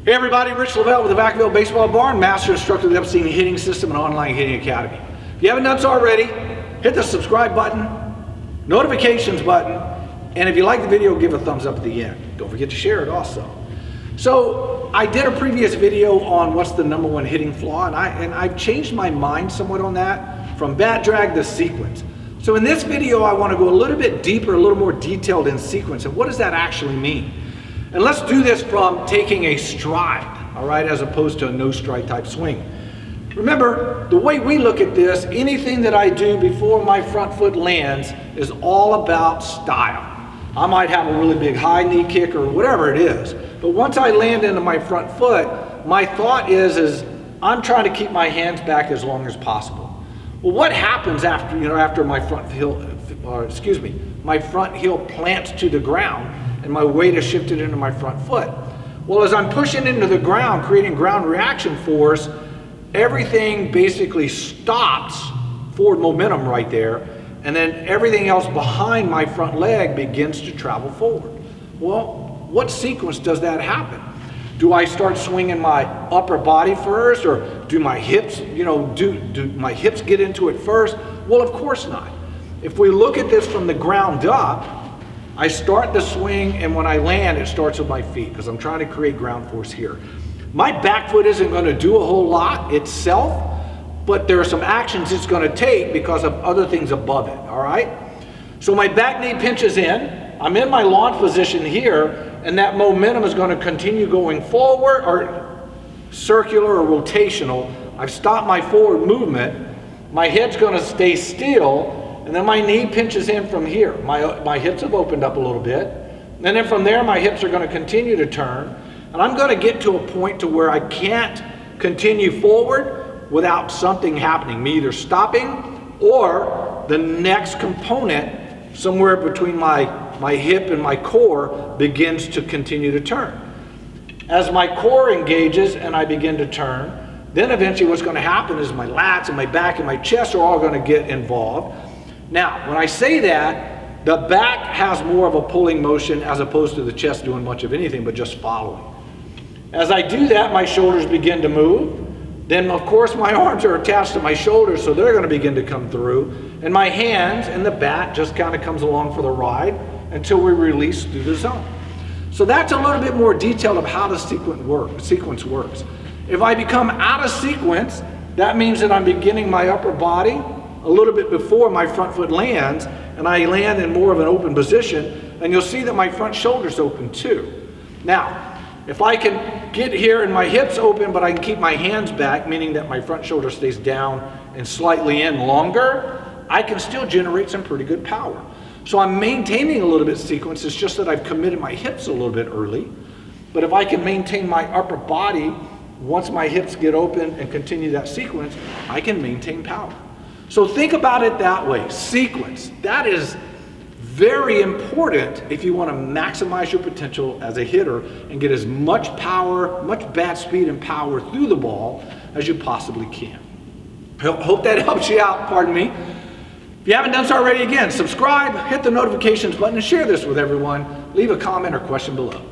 Hey everybody, Rich Lovell with the Vacaville Baseball Barn, Master Instructor of the Epstein Hitting System and Online Hitting Academy. If you haven't done so already, hit the subscribe button, notifications button, and if you like the video, give a thumbs up at the end. Don't forget to share it also. So I did a previous video on what's the #1 hitting flaw, and I've changed my mind somewhat on that from bat drag to sequence. So in this video, I want to go a little bit deeper, a little more detailed in sequence, and what does that actually mean? And let's do this from taking a stride, all right, as opposed to a no stride type swing. Remember, the way we look at this, anything that I do before my front foot lands is all about style. I might have a really big high knee kick or whatever it is, but once I land into my front foot, my thought is I'm trying to keep my hands back as long as possible. Well, what happens after my front heel, my front heel plants to the ground and my weight is shifted into my front foot? Well, as I'm pushing into the ground, creating ground reaction force, everything basically stops, forward momentum right there, and then everything else behind my front leg begins to travel forward. Well, what sequence does that happen? Do I start swinging my upper body first, or do my hips, do my hips get into it first? Well, of course not. If we look at this from the ground up, I start the swing, and when I land, it starts with my feet because I'm trying to create ground force here. My back foot isn't going to do a whole lot itself, but there are some actions it's going to take because of other things above it, all right? So my back knee pinches in, I'm in my launch position here, and that momentum is going to continue going forward or circular or rotational. I've stopped my forward movement, my head's going to stay still, and then my knee pinches in from here. My hips have opened up a little bit. And then from there, my hips are going to continue to turn. And I'm going to get to a point to where I can't continue forward without something happening, me either stopping or the next component somewhere between my hip and my core begins to continue to turn. As my core engages and I begin to turn, then eventually what's going to happen is my lats and my back and my chest are all going to get involved. Now, when I say that, the back has more of a pulling motion as opposed to the chest doing much of anything but just following. As I do that, my shoulders begin to move. Then, of course, my arms are attached to my shoulders, so they're going to begin to come through. And my hands and the bat just kind of comes along for the ride until we release through the zone. So that's a little bit more detail of how the sequence works. If I become out of sequence, that means that I'm beginning my upper body a little bit before my front foot lands, and I land in more of an open position, and you'll see that my front shoulder's open too. Now, if I can get here and my hips open, but I can keep my hands back, meaning that my front shoulder stays down and slightly in longer, I can still generate some pretty good power. So I'm maintaining a little bit of sequence, it's just that I've committed my hips a little bit early. But if I can maintain my upper body, once my hips get open and continue that sequence, I can maintain power. So think about it that way, sequence. That is very important if you want to maximize your potential as a hitter and get as much power, much bat speed and power through the ball as you possibly can. Hope that helps you out, pardon me. If you haven't done so already, again, subscribe, hit the notifications button, and share this with everyone. Leave a comment or question below.